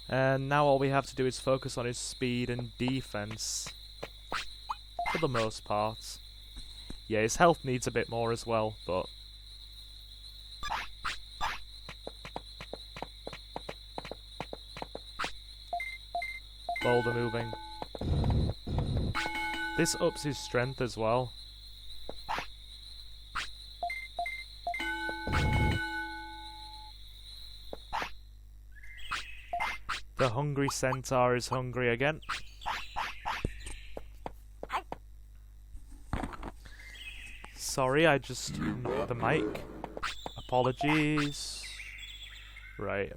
And now all we have to do is focus on his speed and defense. For the most part. Yeah, his health needs a bit more as well, but... boulder moving. This ups his strength as well. The hungry centaur is hungry again. Sorry, I just knocked the mic. Apologies. Right.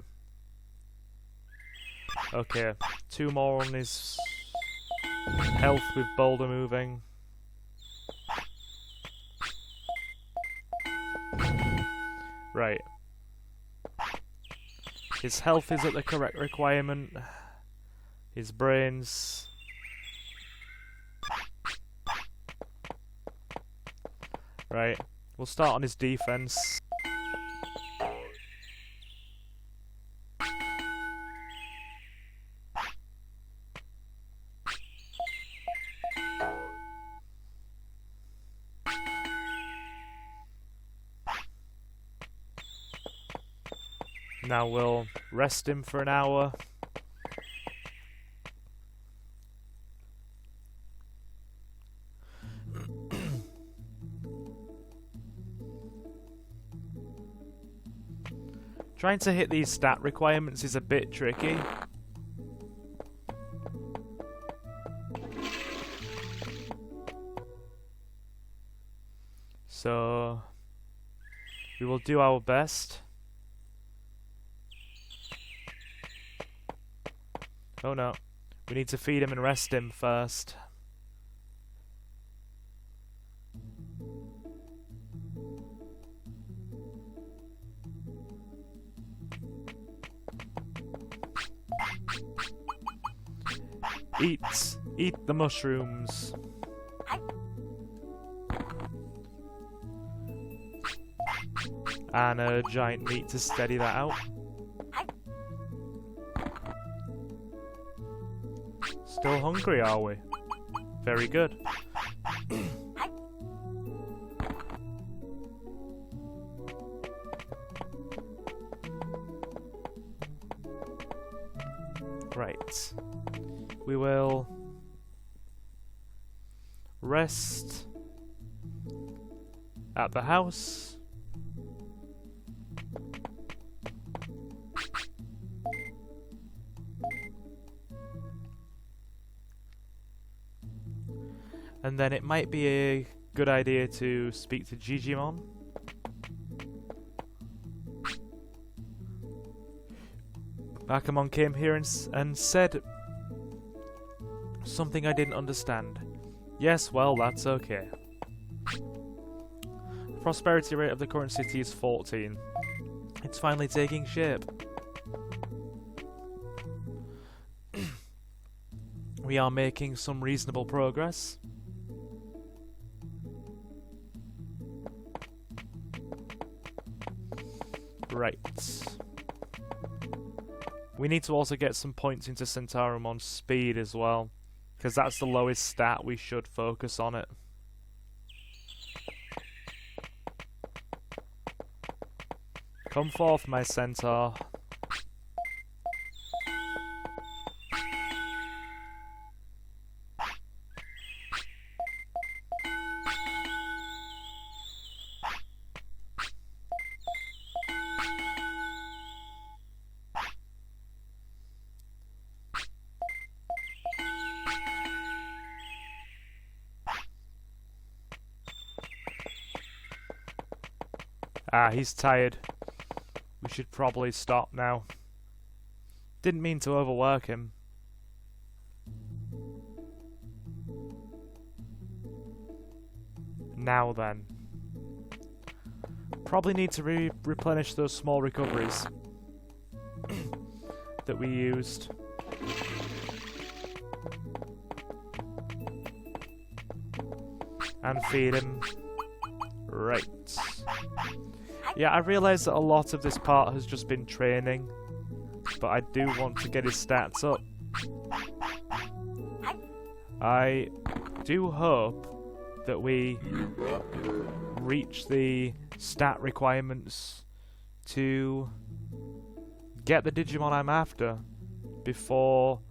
Okay, 2 more on his health with boulder moving. Right. His health is at the correct requirement. His brains... Right. We'll start on his defense. Now we'll rest him for an hour. Trying to hit these stat requirements is a bit tricky. So we will do our best. Oh no, we need to feed him and rest him first. Eat the mushrooms. And a giant meat to steady that out. Still hungry, are we? Very good. Right. We will rest at the house. And then it might be a good idea to speak to Jijimon. Bakamon came here and said something I didn't understand. Yes, well, that's okay. The prosperity rate of the current city is 14. It's finally taking shape. We are making some reasonable progress. Right. We need to also get some points into Centaurumon's speed as well, because that's the lowest stat. We should focus on it. Come forth, my centaur. Ah, he's tired. We should probably stop now. Didn't mean to overwork him. Now then. Probably need to replenish those small recoveries that we used. And feed him. Right. Yeah, I realise that a lot of this part has just been training. but I do want to get his stats up. I do hope that we reach the stat requirements to get the Digimon I'm after before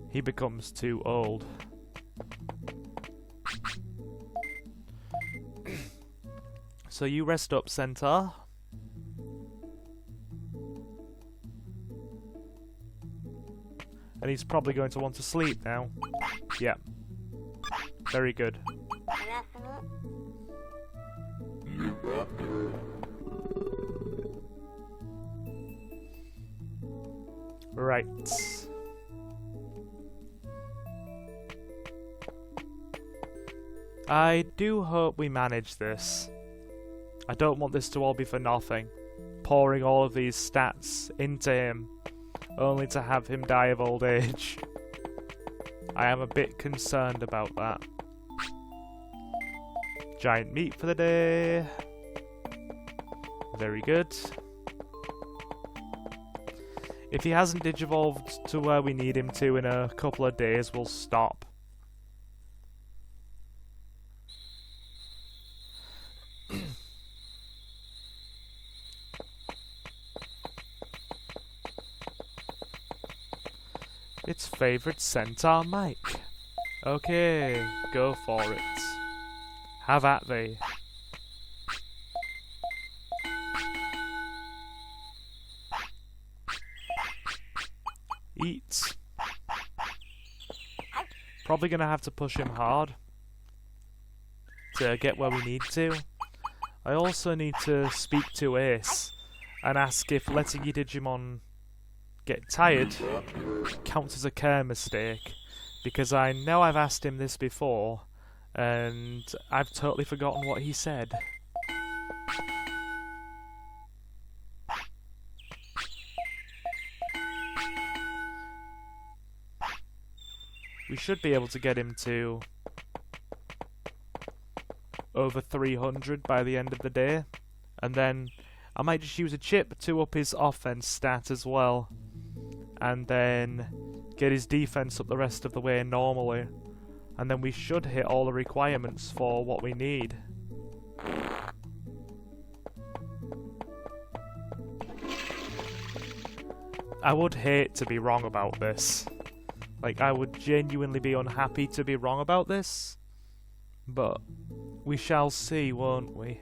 he becomes too old. So you rest up, Centaur. And he's probably going to want to sleep now. Yeah. Very good. Right. I do hope we manage this. I don't want this to all be for nothing. Pouring all of these stats into him, only to have him die of old age. I am a bit concerned about that. Giant meat for the day. Very good. If he hasn't digivolved to where we need him to in a couple of days, we'll stop. Its favourite Centaur Mike. Okay, go for it. Have at thee. Eat. Probably gonna have to push him hard to get where we need to. I also need to speak to Ace and ask if letting your Digimon get tired counts as a care mistake, because I know I've asked him this before and I've totally forgotten what he said. We should be able to get him to over 300 by the end of the day, and then I might just use a chip to up his offense stat as well, and then get his defense up the rest of the way normally, and then we should hit all the requirements for what we need. I would hate to be wrong about this. Like, I would genuinely be unhappy to be wrong about this, but we shall see, won't we?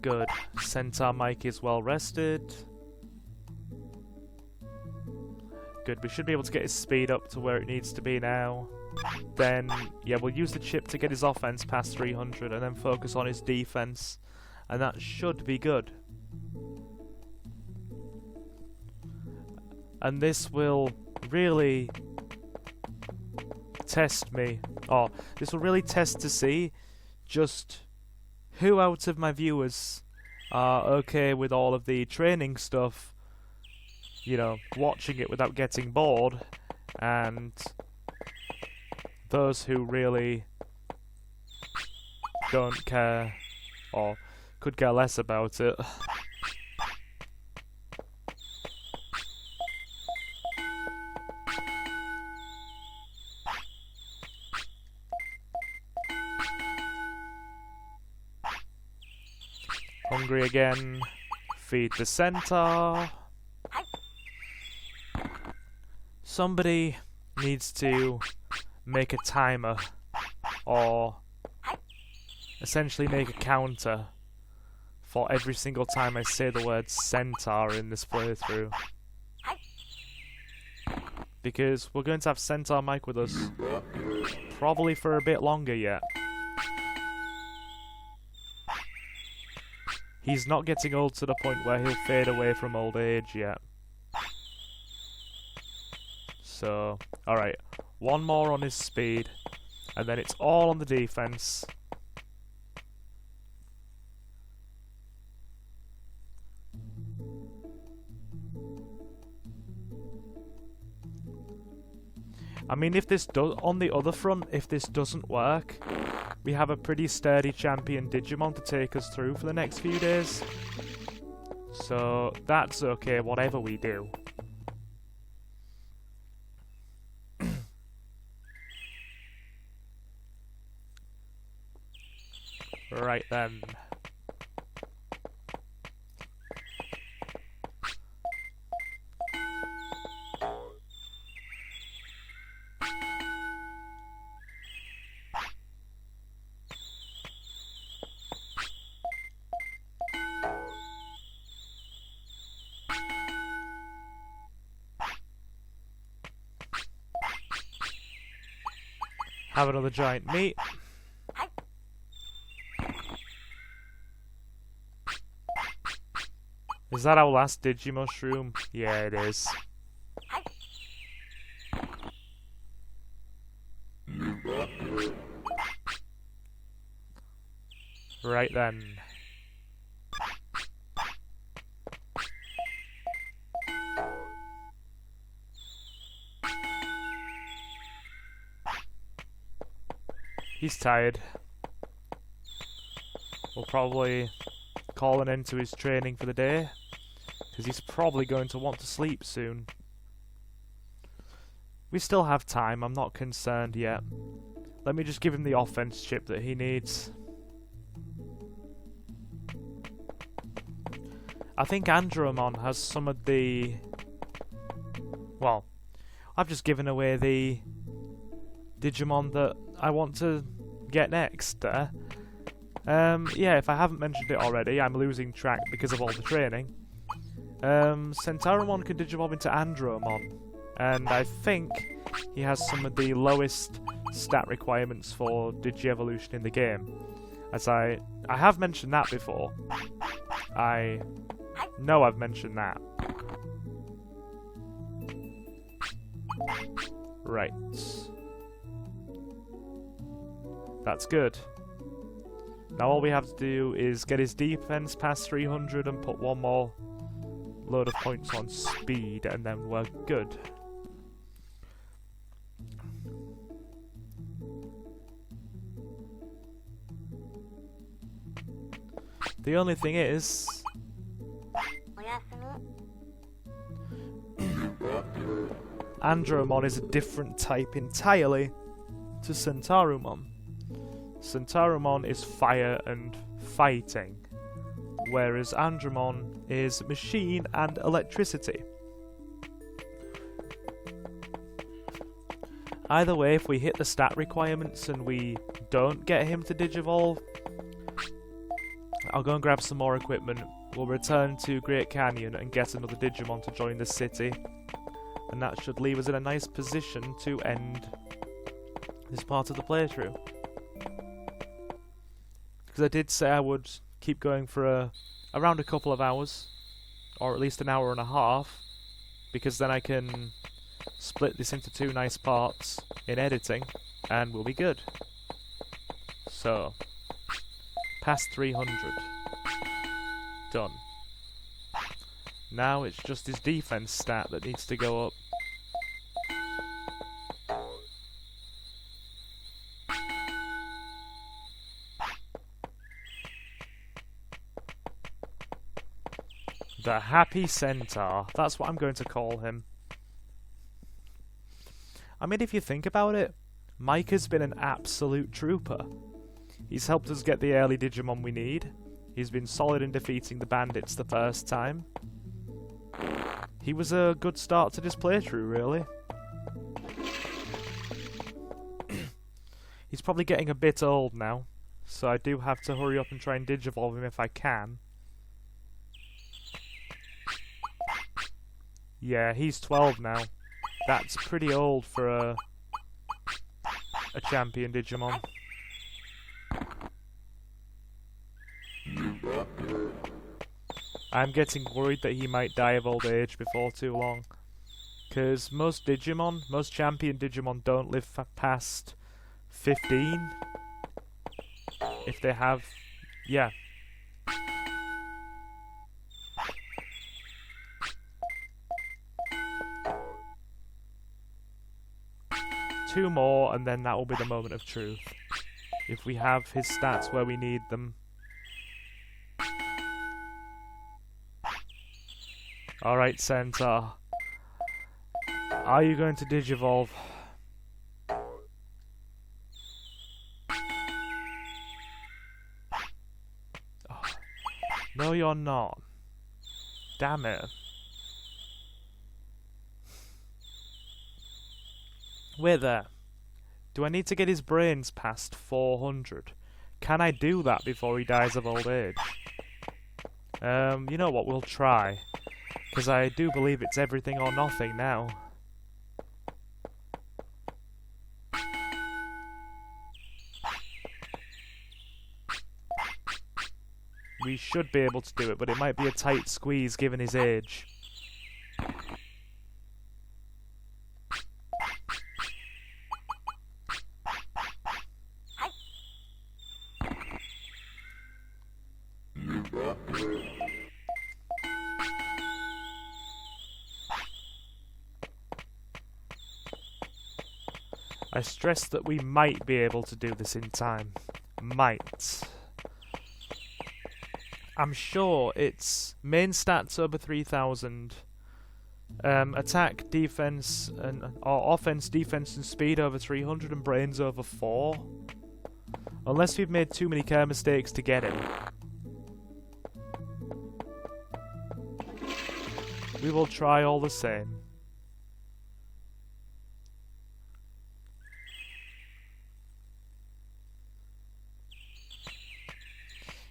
Good. Centaur Mike is well rested. Good, we should be able to get his speed up to where it needs to be now. Then, yeah, we'll use the chip to get his offense past 300 and then focus on his defense. And that should be good. And this will really test me. Oh, this will really test to see just who out of my viewers are okay with all of the training stuff, you know, watching it without getting bored, and those who really don't care, or could care less about it. Hungry again. Feed the centaur. Somebody needs to make a timer, or essentially make a counter for every single time I say the word centaur in this playthrough. Because we're going to have Centaur Mike with us probably for a bit longer yet. He's not getting old to the point where he'll fade away from old age yet. So, alright, one more on his speed, and then it's all on the defense. I mean, if this does, on the other front, if this doesn't work, we have a pretty sturdy champion Digimon to take us through for the next few days. So that's okay, whatever we do. Right then. Have another giant meat. Is that our last Digimushroom? Yeah, it is. Right then. He's tired. We'll probably call an end to his training for the day, because he's probably going to want to sleep soon. We still have time, I'm not concerned yet. Let me just give him the offense chip that he needs. I think Andromon has some of the... Well, I've just given away the Digimon that I want to get next there. Yeah, if I haven't mentioned it already, I'm losing track because of all the training. Centaurimon can Digivolve into Andromon, and I think he has some of the lowest stat requirements for Digievolution in the game. As I have mentioned that before. I know I've mentioned that. Right. That's good. Now all we have to do is get his defense past 300 and put one more load of points on speed, and then we're good. The only thing is... Andromon is a different type entirely to Centaurumon. Centaurumon is fire and fighting, whereas Andromon is machine and electricity. Either way, if we hit the stat requirements and we don't get him to Digivolve, I'll go and grab some more equipment. We'll return to Great Canyon and get another Digimon to join the city. And that should leave us in a nice position to end this part of the playthrough. Because I did say I would keep going for around a couple of hours, or at least an hour and a half, because then I can split this into two nice parts in editing, and we'll be good. So, past 300. Done. Now it's just his defense stat that needs to go up. The Happy Centaur. That's what I'm going to call him. I mean, if you think about it, Mike has been an absolute trooper. He's helped us get the early Digimon we need. He's been solid in defeating the bandits the first time. He was a good start to this playthrough, really. He's probably getting a bit old now, so I do have to hurry up and try and Digivolve him if I can. Yeah, he's 12 now. That's pretty old for a champion Digimon. I'm getting worried that he might die of old age before too long. Because most champion Digimon don't live past 15. If they have... yeah. 2 more, and then that will be the moment of truth. If we have his stats where we need them. Alright, Centaur. Are you going to digivolve? Oh. No, you're not. Damn it. Wait there. Do I need to get his brains past 400? Can I do that before he dies of old age? You know what, we'll try. Because I do believe it's everything or nothing now. We should be able to do it, but it might be a tight squeeze given his age. I stress that we might be able to do this in time. Might. I'm sure it's main stats over 3000, attack, defense, or offense, defense, and speed over 300, and brains over 4. Unless we've made too many care mistakes to get him. We will try all the same.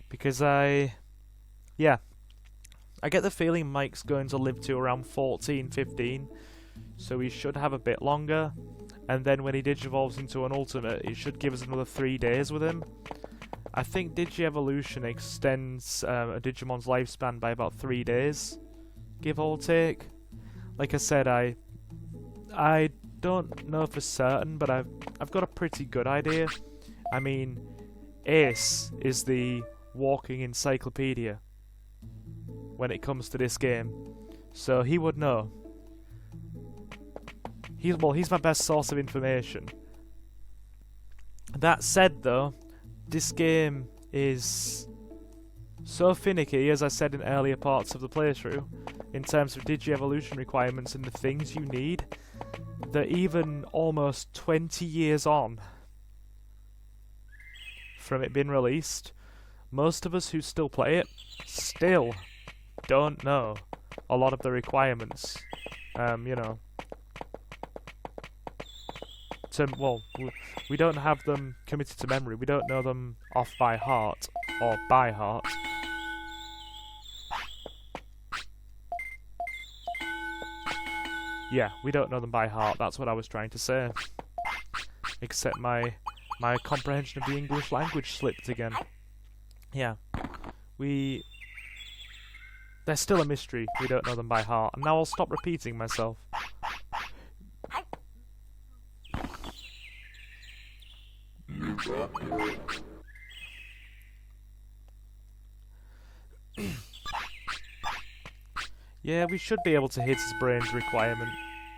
Because I get the feeling Mike's going to live to around 14, 15, so he should have a bit longer, and then when he digivolves into an ultimate, it should give us another 3 days with him. I think Digi-Evolution extends a Digimon's lifespan by about 3 days, give or take. Like I said, I don't know for certain, but I've got a pretty good idea. I mean, Ace is the walking encyclopedia when it comes to this game, so he would know. He's my best source of information. That said though, this game is so finicky, as I said in earlier parts of the playthrough, in terms of Digi-Evolution requirements and the things you need, that even almost 20 years on from it being released, most of us who still play it still don't know a lot of the requirements. You know, we don't have them committed to memory. We don't know them off by heart or by heart. Yeah, we don't know them by heart. That's what I was trying to say. Except my comprehension of the English language slipped again. Yeah, they're still a mystery. We don't know them by heart. And now I'll stop repeating myself. Yeah, we should be able to hit his brain's requirement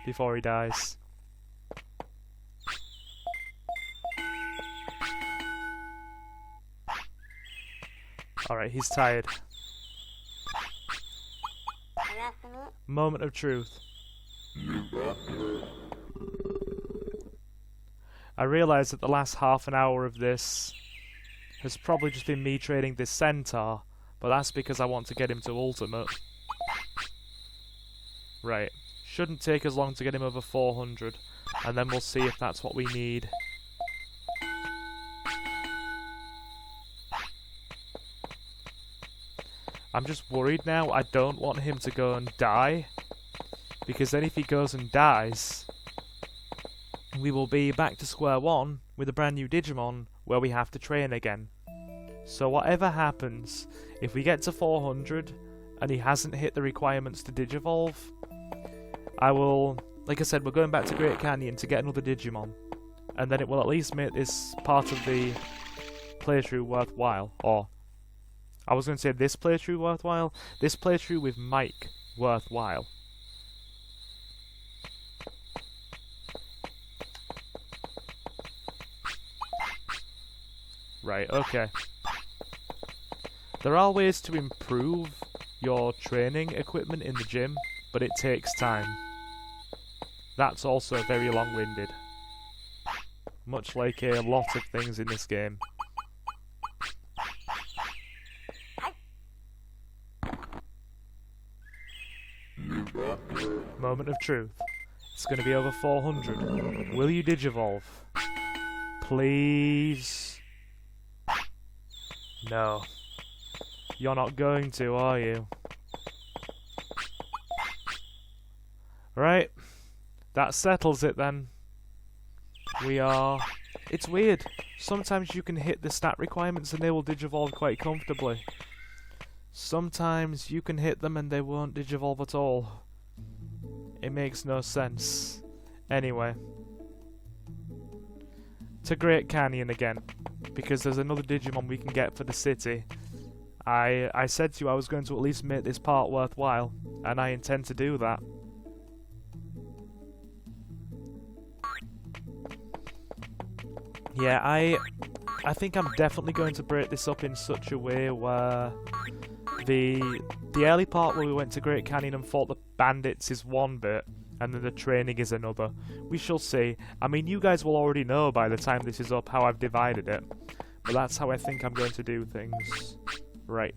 before he dies. Alright, he's tired. Moment of truth. I realise that the last half an hour of this has probably just been me trading this centaur, but that's because I want to get him to ultimate. Right. Shouldn't take as long to get him over 400, and then we'll see if that's what we need. I'm just worried now. I don't want him to go and die, because then if he goes and dies, we will be back to square one with a brand new Digimon where we have to train again. So whatever happens, if we get to 400 and he hasn't hit the requirements to Digivolve, I will, like I said, we're going back to Great Canyon to get another Digimon, and then it will at least make this part of the playthrough worthwhile. Or, I was going to say this playthrough worthwhile, this playthrough with Mike worthwhile. Right, okay. There are ways to improve your training equipment in the gym, but it takes time. That's also very long-winded. Much like a lot of things in this game. Moment of truth. It's going to be over 400. Will you digivolve? Please? No. You're not going to, are you? Right. That settles it then. We are... It's weird. Sometimes you can hit the stat requirements and they will digivolve quite comfortably. Sometimes you can hit them and they won't digivolve at all. It makes no sense. Anyway. To Great Canyon again. Because there's another Digimon we can get for the city. I said to you I was going to at least make this part worthwhile. And I intend to do that. Yeah, I think I'm definitely going to break this up in such a way where the early part where we went to Great Canyon and fought the bandits is one bit, and then the training is another. We shall see. I mean, you guys will already know by the time this is up how I've divided it, but that's how I think I'm going to do things. Right.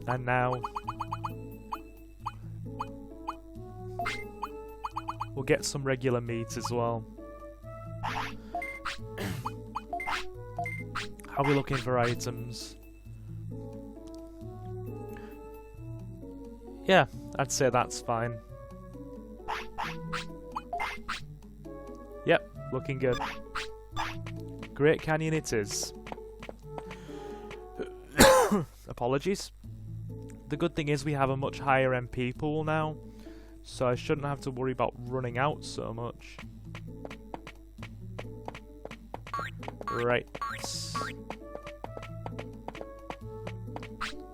And now... we'll get some regular meat as well. How are we looking for items? Yeah, I'd say that's fine. Yep, looking good. Great Canyon it is. Apologies. The good thing is we have a much higher MP pool now, so I shouldn't have to worry about running out so much. Right.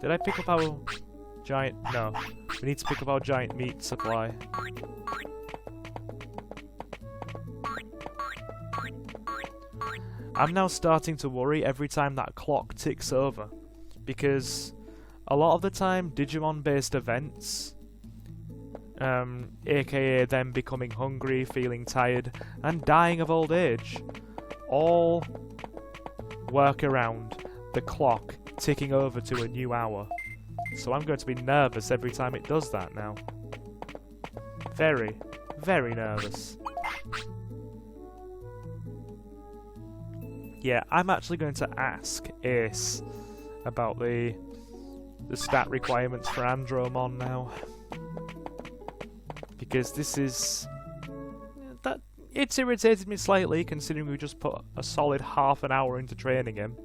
Did I pick up our giant... No. We need to pick up our giant meat supply. I'm now starting to worry every time that clock ticks over. Because a lot of the time, Digimon-based events... aka them becoming hungry, feeling tired, and dying of old age, all work around the clock ticking over to a new hour. So I'm going to be nervous every time it does that now. Very, very nervous. Yeah, I'm actually going to ask Ace about the stat requirements for Andromon now. Because this is... it's irritated me slightly, considering we just put a solid half an hour into training him.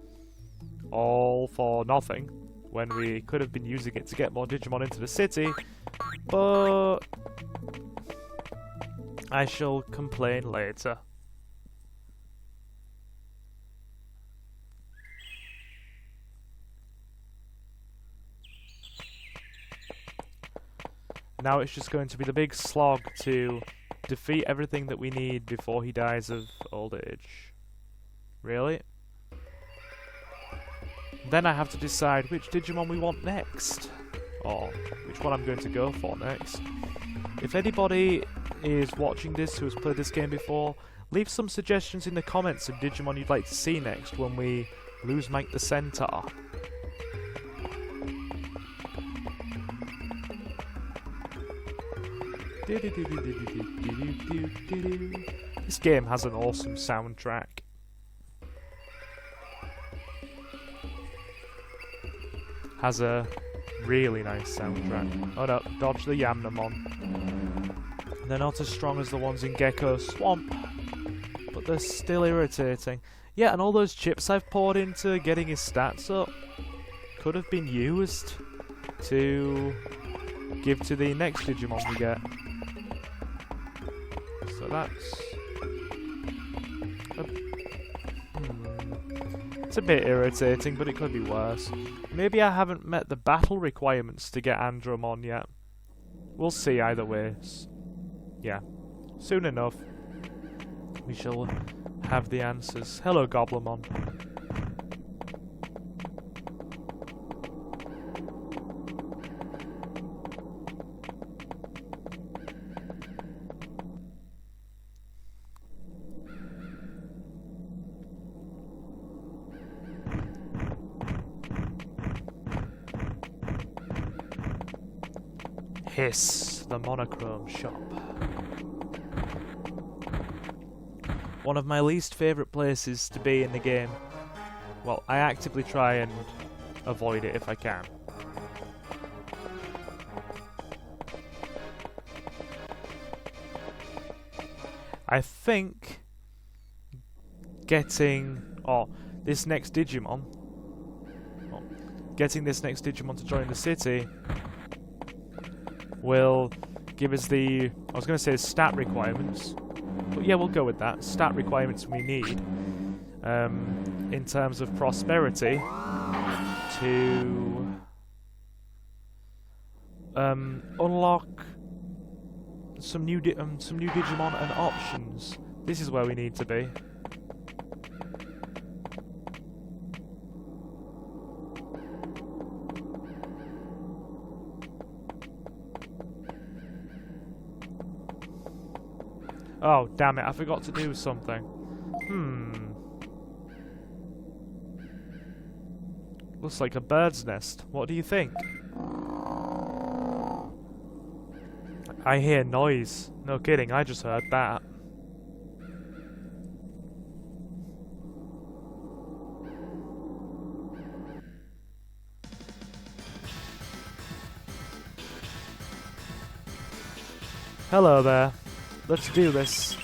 All for nothing, when we could have been using it to get more Digimon into the city, but... I shall complain later. Now it's just going to be the big slog to defeat everything that we need before he dies of old age. Really? Then I have to decide which Digimon we want next. Or which one I'm going to go for next. If anybody is watching this who has played this game before, leave some suggestions in the comments of Digimon you'd like to see next when we lose Mike the Centaur. This game has an awesome soundtrack. Has a really nice soundtrack. Oh no, dodge the Yamnamon. They're not as strong as the ones in Gecko Swamp, but they're still irritating. Yeah, and all those chips I've poured into getting his stats up could have been used to give to the next Digimon we get. So that's... It's a bit irritating, but it could be worse. Maybe I haven't met the battle requirements to get Andromon yet. We'll see either way. Yeah, soon enough. we shall have the answers. Hello, Goblimon. Hiss, the monochrome shop. One of my least favourite places to be in the game. Well, I actively try and avoid it if I can. I think getting this next Digimon to join the city will give us the, I was going to say stat requirements, but yeah, we'll go with that. Stat requirements we need in terms of prosperity to unlock some new Digimon and options. This is where we need to be. Oh, damn it, I forgot to do something. Looks like a bird's nest. What do you think? I hear noise. No kidding, I just heard that. Hello there. Let's do this.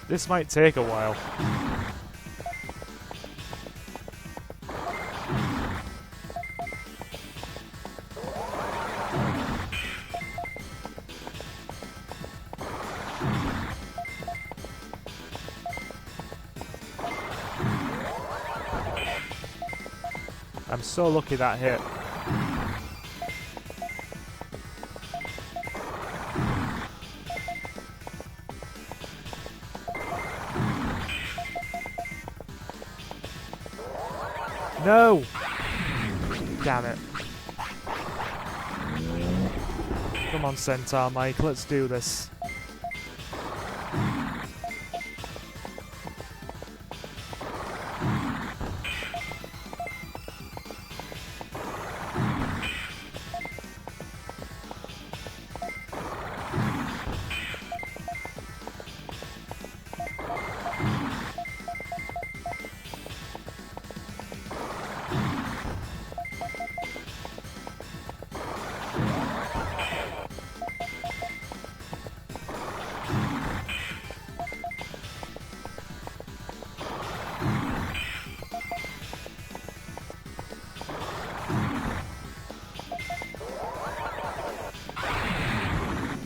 This might take a while. I'm so lucky that hit. No! Damn it. Come on, Centaur Mike, let's do this.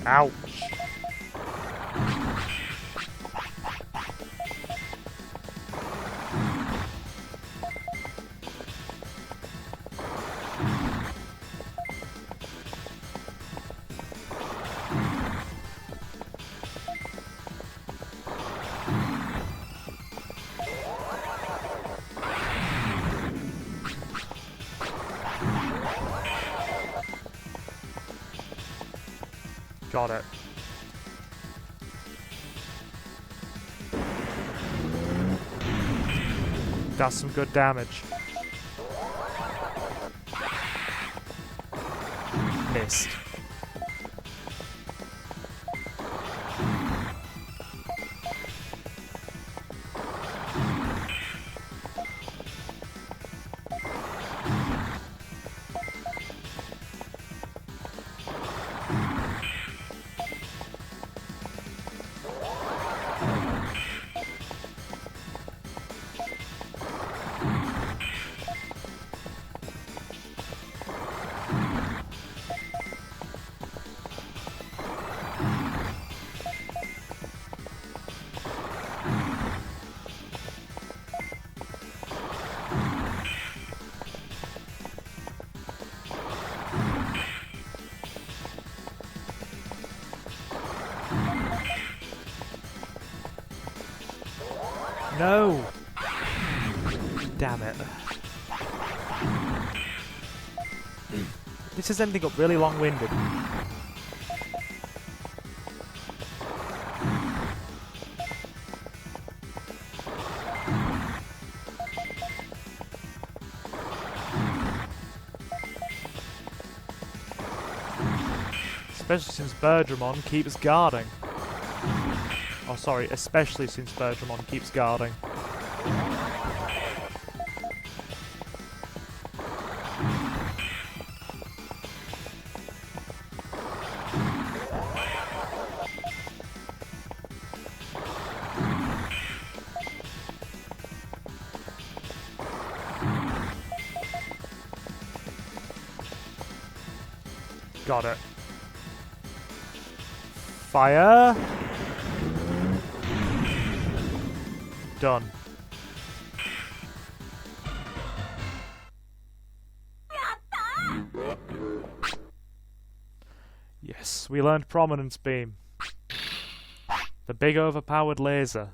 Ouch. Got it. That's some good damage. Missed. No! Damn it. This is ending up really long-winded. Especially since Dejimon keeps guarding. Oh, sorry, especially since Dejimon keeps guarding. Got it. Fire. Done. Yes, we learned Prominence Beam. The big overpowered laser.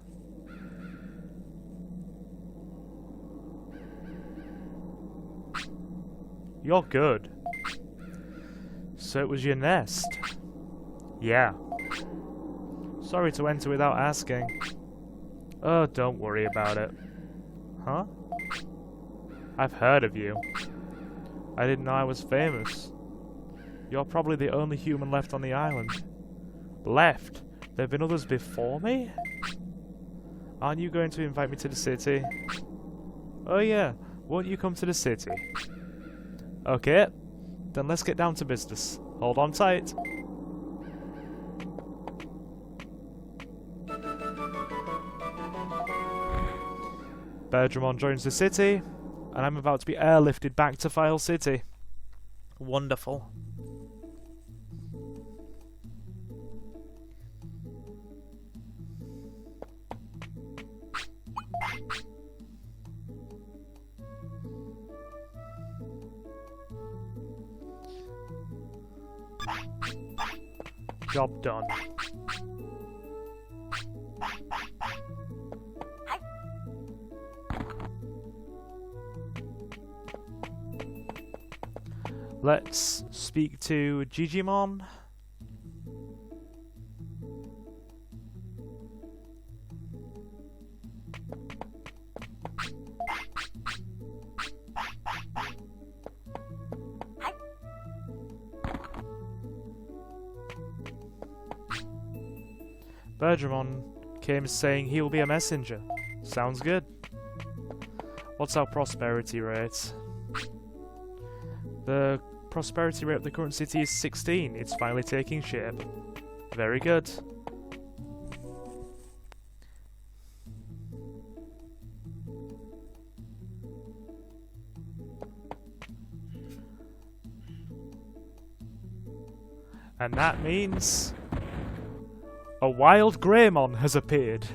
You're good. So it was your nest? Yeah. Sorry to enter without asking. Oh, don't worry about it. Huh? I've heard of you. I didn't know I was famous. You're probably the only human left on the island. Left? There have been others before me? Aren't you going to invite me to the city? Oh yeah, won't you come to the city? Okay, then let's get down to business. Hold on tight. Dejimon joins the city, and I'm about to be airlifted back to File City. Wonderful. Job done. Let's speak to Jijimon. Dejimon came saying he will be a messenger. Sounds good. What's our prosperity rate? The prosperity rate of the current city is 16. It's finally taking shape. Very good. And that means a wild Greymon has appeared.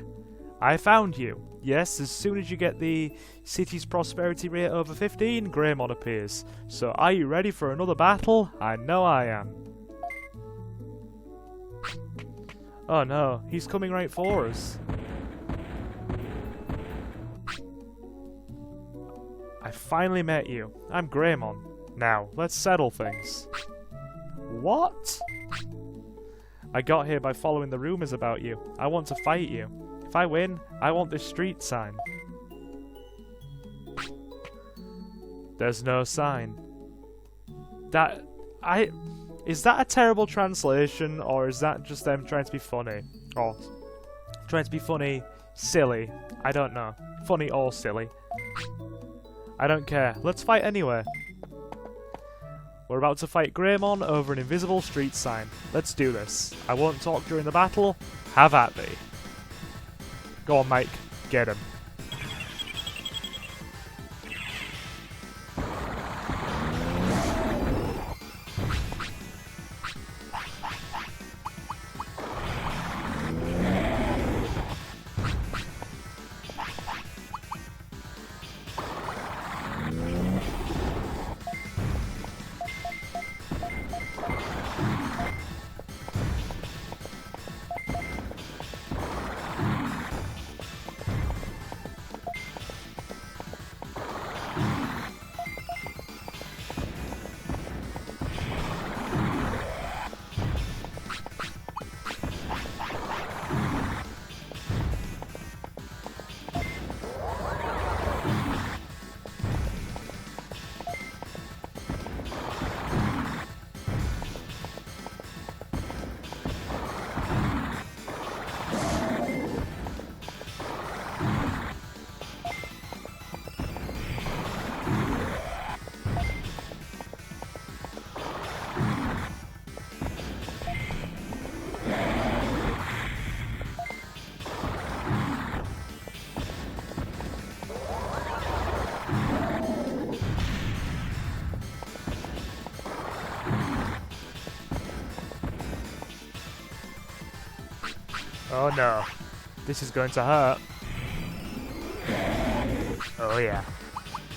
I found you. Yes, as soon as you get the city's prosperity rate over 15, Greymon appears. So are you ready for another battle? I know I am. Oh no, he's coming right for us. I finally met you. I'm Greymon. Now, let's settle things. What? I got here by following the rumors about you. I want to fight you. If I win, I want this street sign. There's no sign. Is that a terrible translation, or is that just them trying to be funny? Or trying to be funny, silly? I don't know. Funny or silly. I don't care. Let's fight anyway. We're about to fight Greymon over an invisible street sign. Let's do this. I won't talk during the battle. Have at thee. Go on, Mike. Get him. Oh no. This is going to hurt. Oh yeah.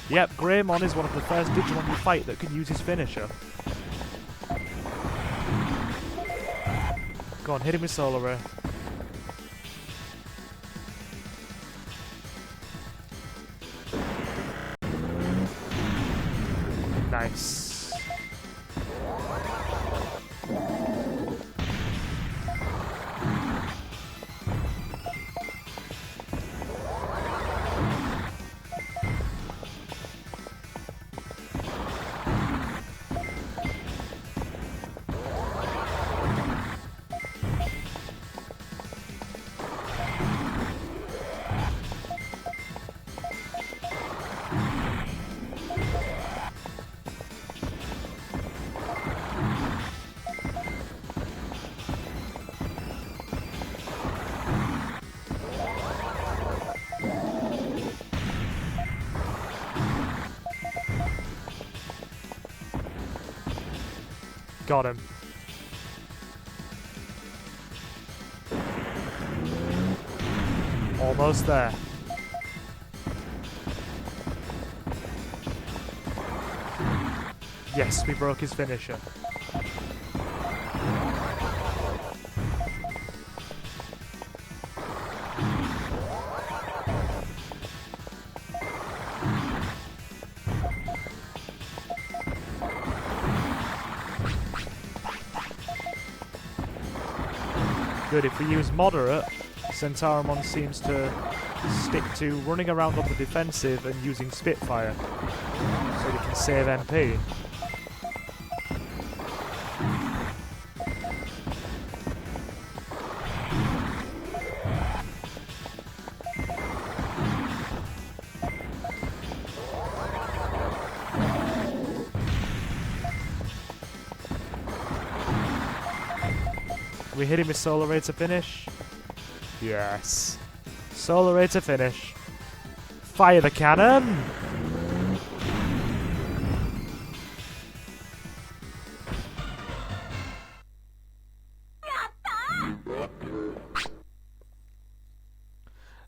Yep, Greymon is one of the first Digimon you fight that can use his finisher. Go on, hit him with Solar Ray. Nice. Got him. Almost there. Yes, we broke his finisher. Good, if we use moderate, Centaurimon seems to stick to running around on the defensive and using Spitfire, so we can save MP. We hit him with Solar Ray to finish. Yes. Solar Ray to finish. Fire the cannon!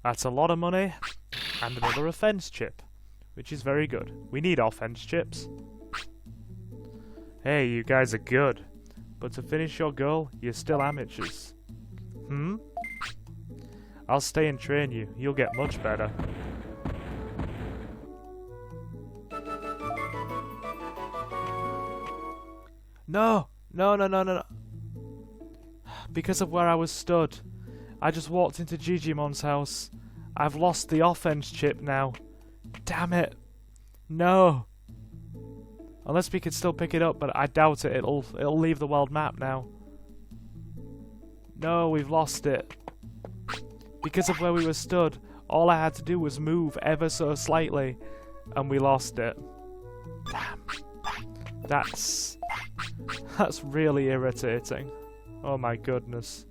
That's a lot of money. And another offense chip. Which is very good. We need offense chips. Hey, you guys are good. But to finish your goal, you're still amateurs. Hmm? I'll stay and train you. You'll get much better. No! No, no, no, no, no. Because of where I was stood. I just walked into Jijimon's house. I've lost the offense chip now. Damn it. No. Unless we could still pick it up, but I doubt it. It'll leave the world map now. No, we've lost it. Because of where we were stood, all I had to do was move ever so slightly, and we lost it. Damn. That's really irritating. Oh my goodness.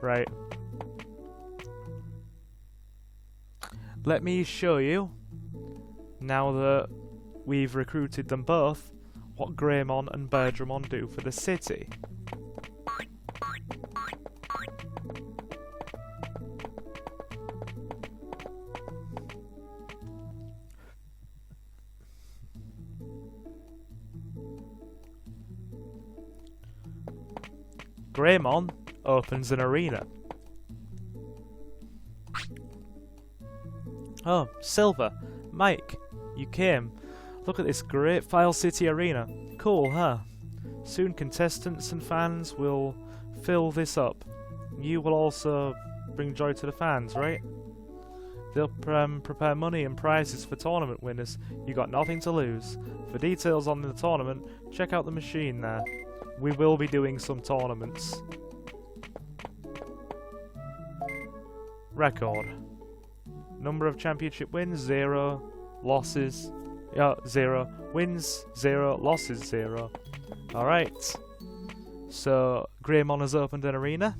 Right. Let me show you, now that we've recruited them both, what Greymon and Birdramon do for the city. Greymon opens an arena. Oh, Silver, Mike, you came. Look at this great File City arena. Cool, huh? Soon contestants and fans will fill this up. You will also bring joy to the fans, right? They'll prepare money and prizes for tournament winners. You got nothing to lose. For details on the tournament, check out the machine there. We will be doing some tournaments. Record. Number of championship wins, 0. Losses, 0. Wins, 0. Losses, 0. Alright. So, Greymon has opened an arena.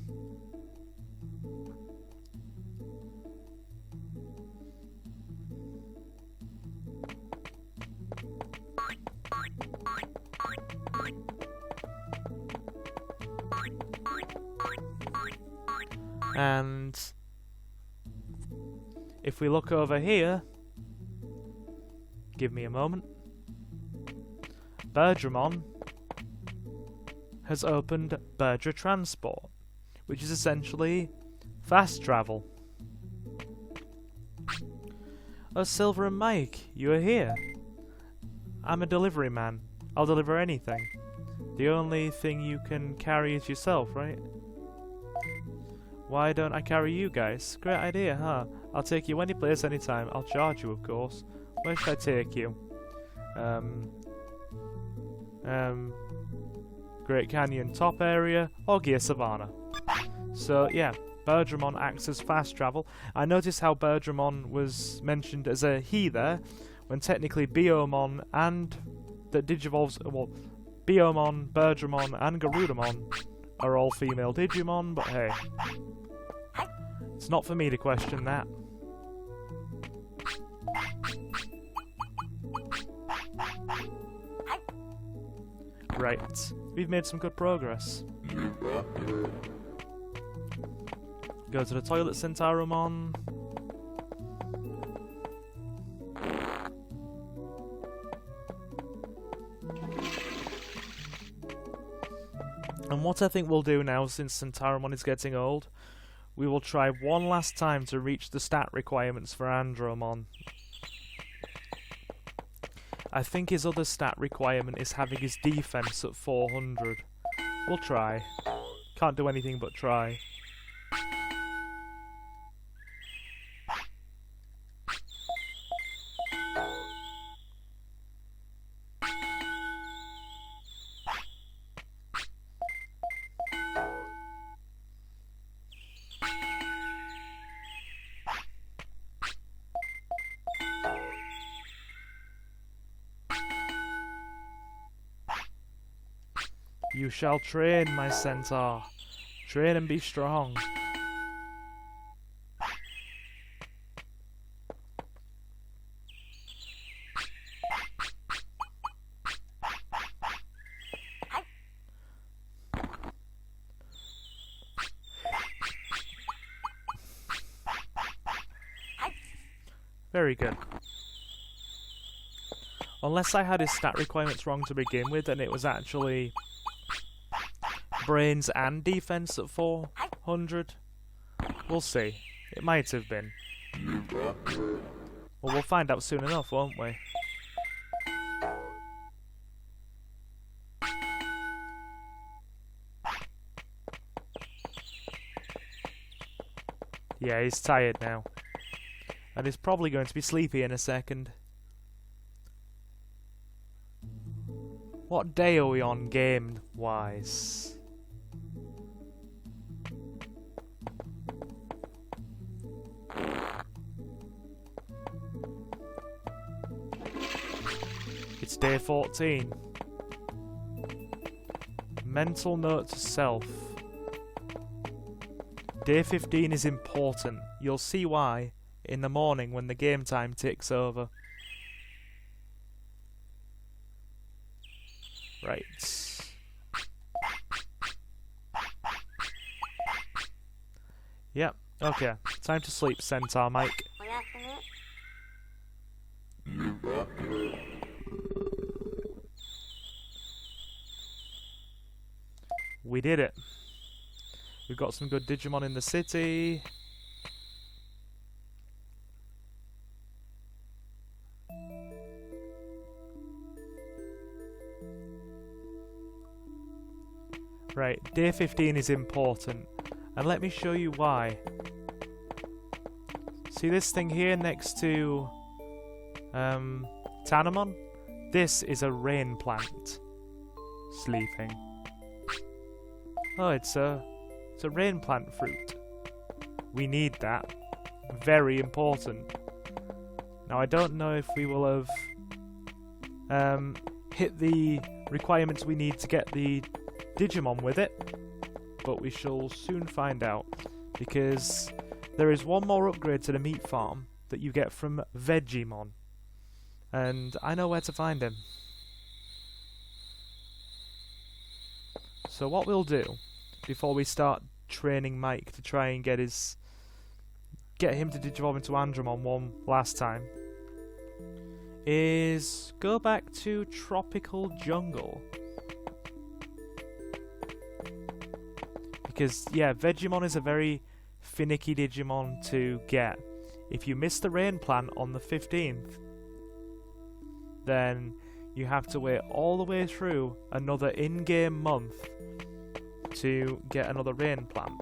And if we look over here, give me a moment, Birdramon has opened Birdra Transport, which is essentially fast travel. Oh, Silver and Mike, you are here. I'm a delivery man. I'll deliver anything. The only thing you can carry is yourself, right? Why don't I carry you guys? Great idea, huh? I'll take you any place, anytime. I'll charge you, of course. Where should I take you? Great Canyon top area, or Gear Savannah. So, yeah, Birdramon acts as fast travel. I noticed how Birdramon was mentioned as a he there, when technically Biomon and the Digivolves, well, Biomon, Birdramon, and Garudamon are all female Digimon, but hey, it's not for me to question that. Right, we've made some good progress. Go to the toilet, Centarumon. And what I think we'll do now, since Centarumon is getting old, we will try one last time to reach the stat requirements for Andromon. I think his other stat requirement is having his defense at 400. We'll try. Can't do anything but try. You shall train, my centaur. Train and be strong. Very good. Unless I had his stat requirements wrong to begin with and it was actually brains and defense at 400. We'll see. It might have been. Well, we'll find out soon enough, won't we? Yeah, he's tired now. And he's probably going to be sleepy in a second. What day are we on game-wise? It's day 14. Mental note to self. Day 15 is important. You'll see why in the morning when the game time ticks over. Right. Yep, okay. Time to sleep, Centaur Mike. We did it. We've got some good Digimon in the city. Right, day 15 is important. And let me show you why. See this thing here next to Tanamon? This is a rain plant. Sleeping. Oh, it's a rain plant fruit. We need that. Very important. Now I don't know if we will have hit the requirements we need to get the Digimon with it, but we shall soon find out, because there is one more upgrade to the meat farm that you get from Vegimon, and I know where to find him. So what we'll do, before we start training Mike to try and get him to digivolve into Andromon one last time is go back to Tropical Jungle. Because, yeah, Vegimon is a very finicky Digimon to get. If you miss the rain plant on the 15th, then you have to wait all the way through another in-game month to get another rain plant.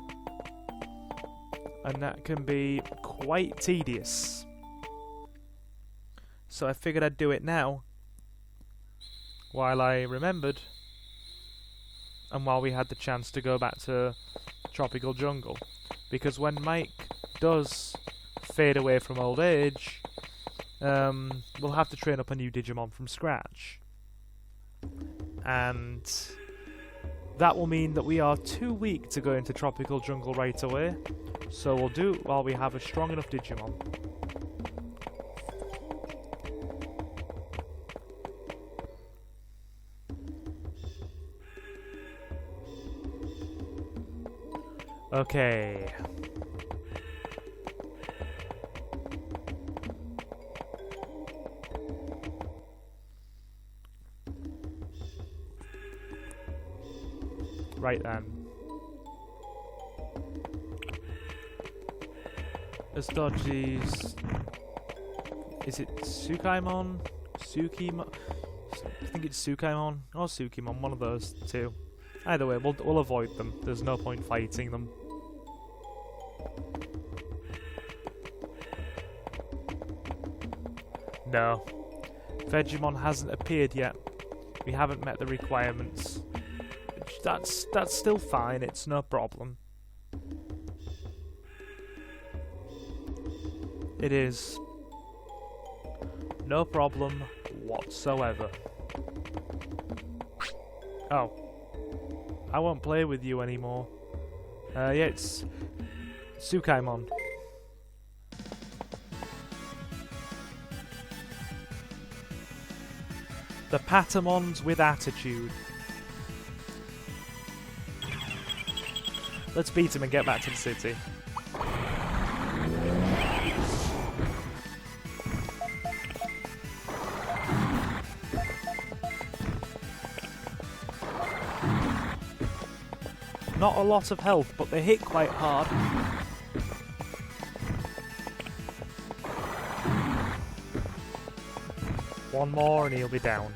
And that can be quite tedious. So I figured I'd do it now, while I remembered, and while we had the chance to go back to Tropical Jungle. Because when Mike does fade away from old age, we'll have to train up a new Digimon from scratch. And that will mean that we are too weak to go into Tropical Jungle right away. So we'll do it while we have a strong enough Digimon. Okay. Right then. As dodges. Is it Tsukaimon? Tsukimon? I think it's Tsukaimon or Tsukimon, one of those two. Either way, we'll avoid them. There's no point fighting them. No. Vegimon hasn't appeared yet. We haven't met the requirements. That's still fine, it's no problem. It is no problem whatsoever. Oh. I won't play with you anymore. Yeah, it's Tsukaimon. The Patamons with attitude. Let's beat him and get back to the city. Not a lot of health, but they hit quite hard. One more and he'll be down.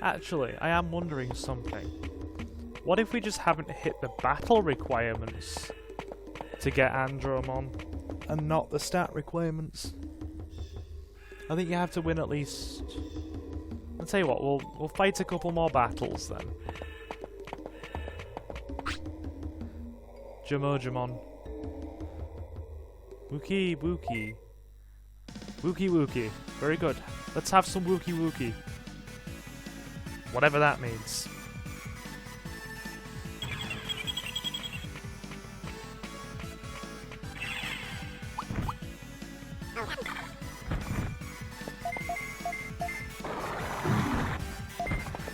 Actually, I am wondering something. What if we just haven't hit the battle requirements to get Andromon, and not the stat requirements? I think you have to win at least... I'll tell you what, we'll fight a couple more battles then. Jimon. Wookie Wookie. Wookie Wookie. Very good. Let's have some Wookie Wookie. Whatever that means.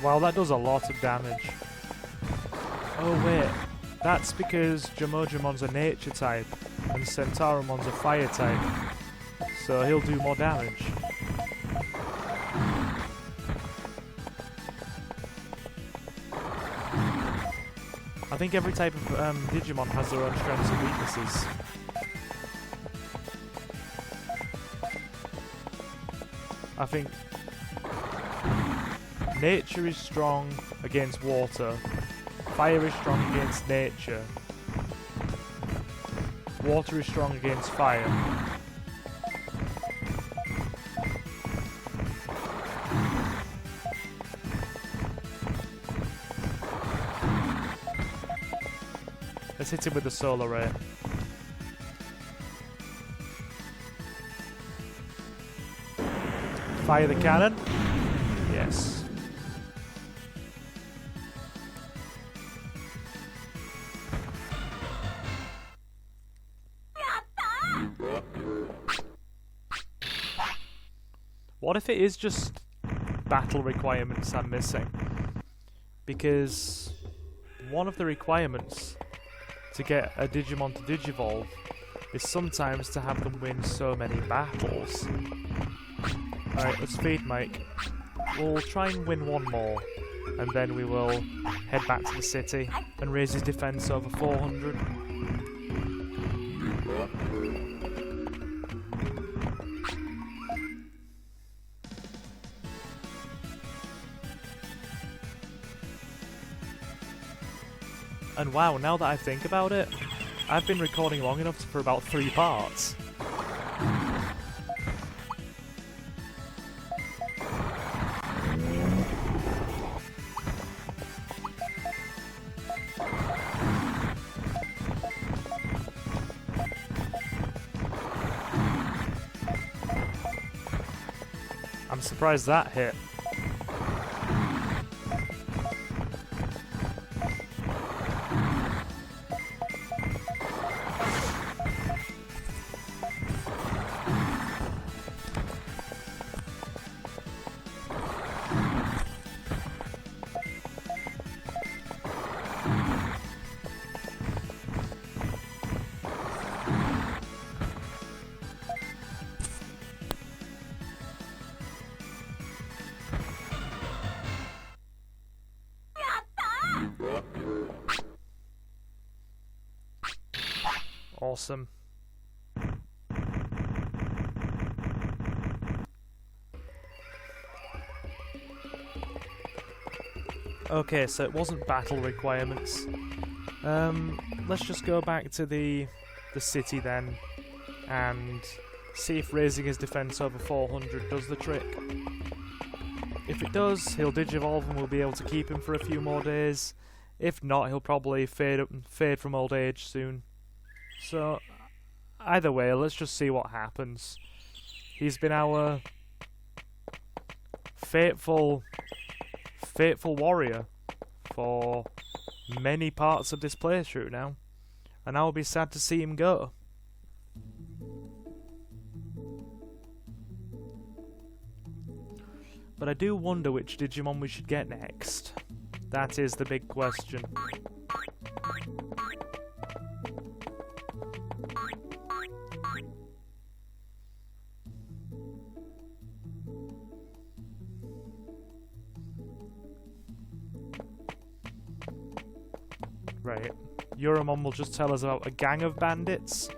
Wow, that does a lot of damage. Oh wait, that's because Jimojimon's a nature type and Centaurumon's a fire type, so he'll do more damage. I think every type of Digimon has their own strengths and weaknesses. I think nature is strong against water, fire is strong against nature, water is strong against fire. Let's hit him with the solar ray. fire the cannon? Yes. What if it is just battle requirements I'm missing? Because one of the requirements to get a Digimon to Digivolve is sometimes to have them win so many battles. Alright, let's feed Mike. We'll try and win one more, and then we will head back to the city and raise his defense over 400. And wow, now that I think about it, I've been recording long enough for about 3 parts. I'm surprised that hit. Awesome. Okay, so it wasn't battle requirements. Let's just go back to the city then, and see if raising his defense over 400 does the trick. If it does, he'll Digivolve and we'll be able to keep him for a few more days. If not, he'll probably fade from old age soon. So, either way, let's just see what happens. He's been our faithful warrior for many parts of this playthrough now, and I will be sad to see him go. But I do wonder which Digimon we should get next. That is the big question. Right, Euromon will just tell us about a gang of bandits.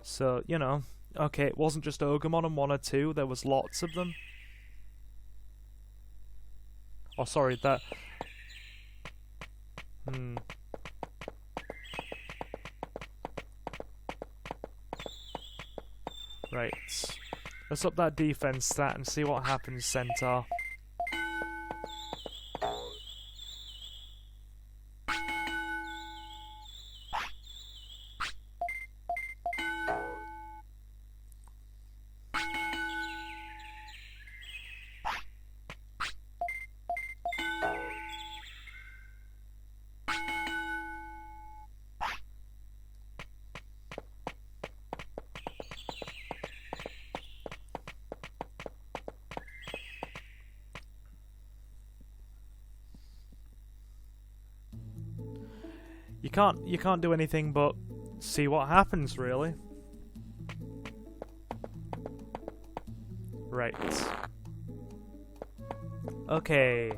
So, you know, okay, it wasn't just Ogremon and 1 or 2, there was lots of them. Oh, sorry, that... Right, let's up that defense stat and see what happens, Centaur. You can't do anything but see what happens, really. Right. Okay.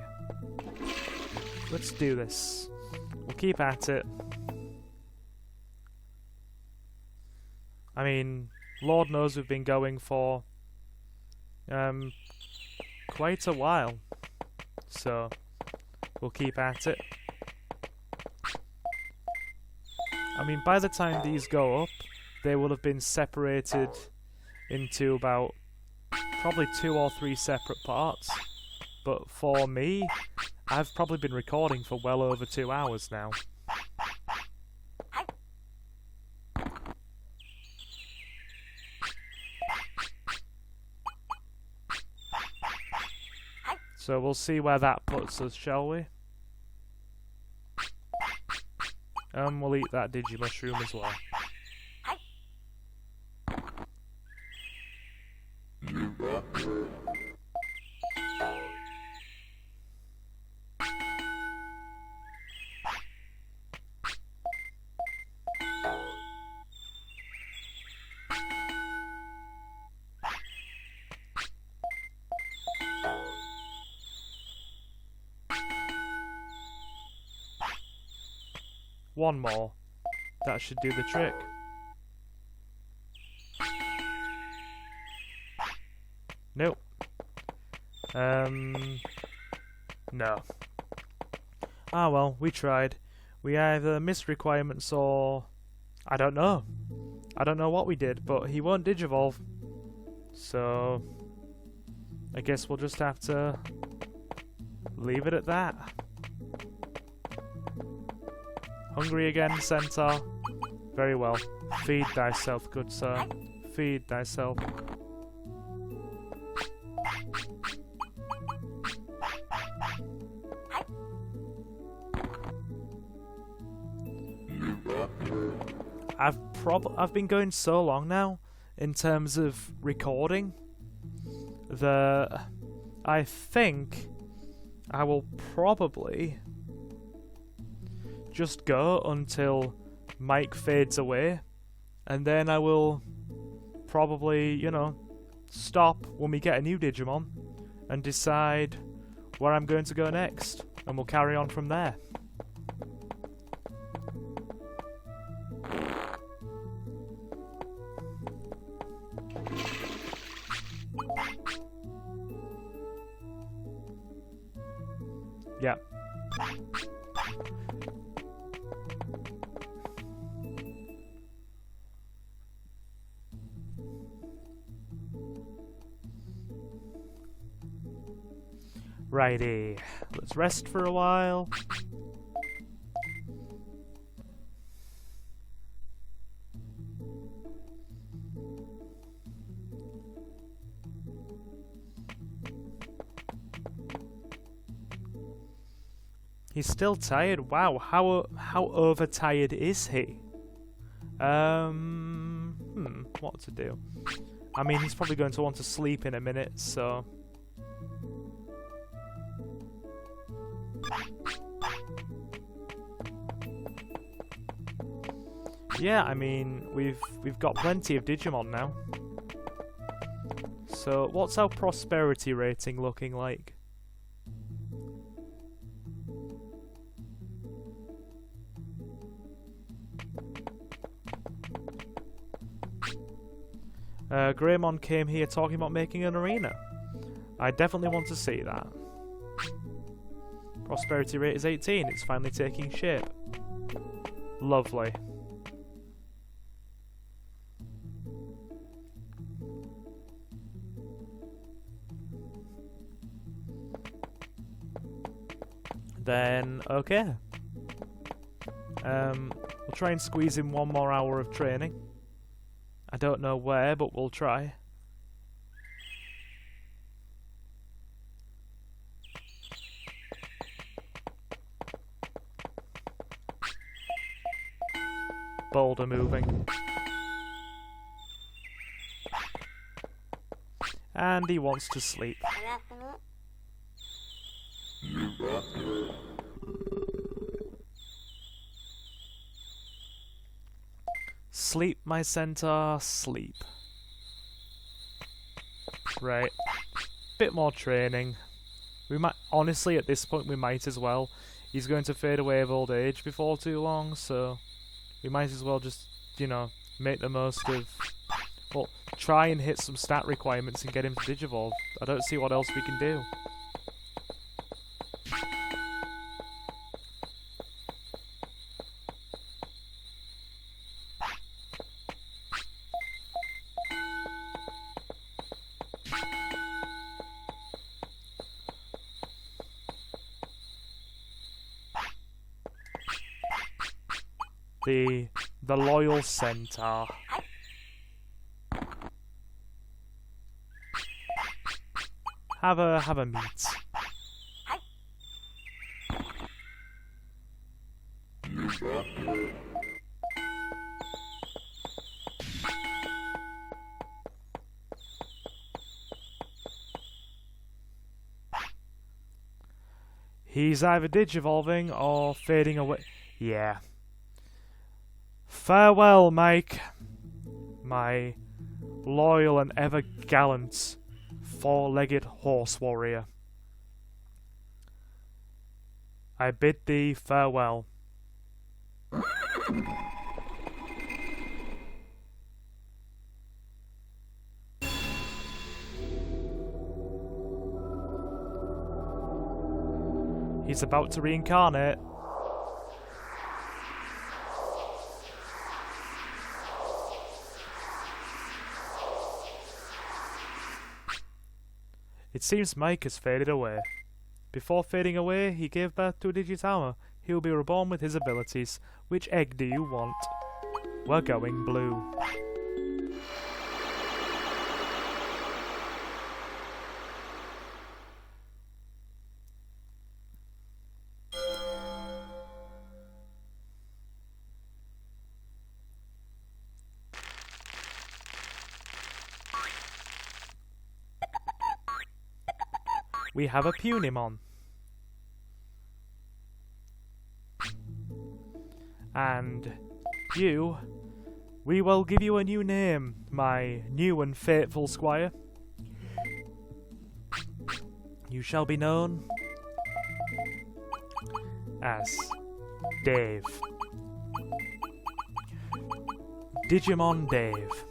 Let's do this. We'll keep at it. I mean, Lord knows we've been going for quite a while. So, we'll keep at it. I mean, by the time these go up, they will have been separated into about probably 2 or 3 separate parts. But for me, I've probably been recording for well over 2 hours now. So we'll see where that puts us, shall we? And we'll eat that Digimushroom as well. One more. That should do the trick. Nope. No. Ah well, we tried. We either missed requirements or... I don't know. I don't know what we did, but he won't Digivolve. So... I guess we'll just have to... leave it at that. Hungry again, Centaur? Very well. Feed thyself, good sir. Feed thyself. I've been going so long now in terms of recording that I think I will probably just go until Mike fades away, and then I will probably, you know, stop when we get a new Digimon and decide where I'm going to go next, and we'll carry on from there. Yeah. Righty, let's rest for a while. He's still tired. Wow, how overtired is he? What to do? I mean, he's probably going to want to sleep in a minute, so... Yeah, I mean, we've got plenty of Digimon now. So, what's our prosperity rating looking like? Greymon came here talking about making an arena. I definitely want to see that. Prosperity rate is 18. It's finally taking shape. Lovely. Then, okay. We'll try and squeeze in one more hour of training. I don't know where, but we'll try. Boulder moving. And he wants to sleep. Sleep, my centaur, sleep. Right. Bit more training. We might, honestly, at this point, we might as well. He's going to fade away of old age before too long, so we might as well just, you know, make the most of... Well, try and hit some stat requirements and get him to Digivolve. I don't see what else we can do. The loyal centaur. Have a meat. He's either digivolving or fading away. Yeah. Farewell, Mike. My loyal and ever gallant four-legged horse warrior. I bid thee farewell. He's about to reincarnate. It seems Mike has faded away. Before fading away, he gave birth to a Digitower. He will be reborn with his abilities. Which egg do you want? We're going blue. We have a Punimon. And you, we will give you a new name, my new and faithful squire. You shall be known as Dave. Digimon Dave.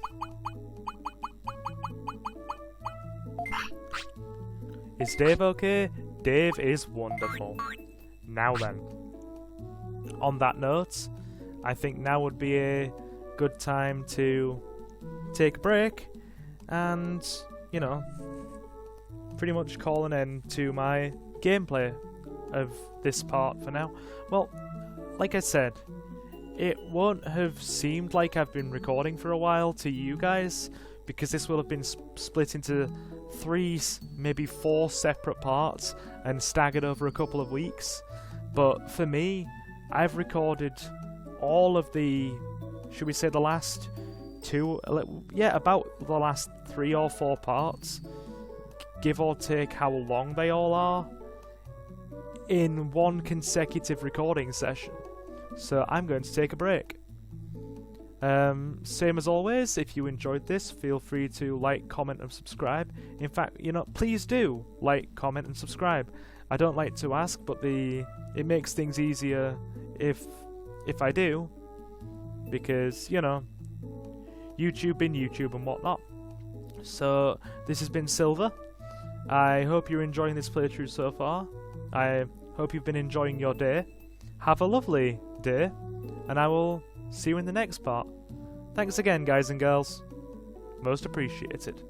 Is Dave okay? Dave is wonderful. Now then. On that note, I think now would be a good time to take a break and, you know, pretty much call an end to my gameplay of this part for now. Well, like I said, it won't have seemed like I've been recording for a while to you guys, because this will have been split into 3, maybe 4 separate parts and staggered over a couple of weeks. But for me, I've recorded all of the, should we say the last 2, yeah, about the last 3 or 4 parts, give or take how long they all are, in one consecutive recording session. So I'm going to take a break. Same as always, if you enjoyed this, feel free to like, comment and subscribe. In fact, you know, please do like, comment and subscribe. I don't like to ask, but it makes things easier if I do, because, you know, YouTube being YouTube and whatnot. So this has been Silver. I hope you're enjoying this playthrough so far. I hope you've been enjoying your day. Have a lovely day, and I will see you in the next part. Thanks again, guys and girls. Most appreciated.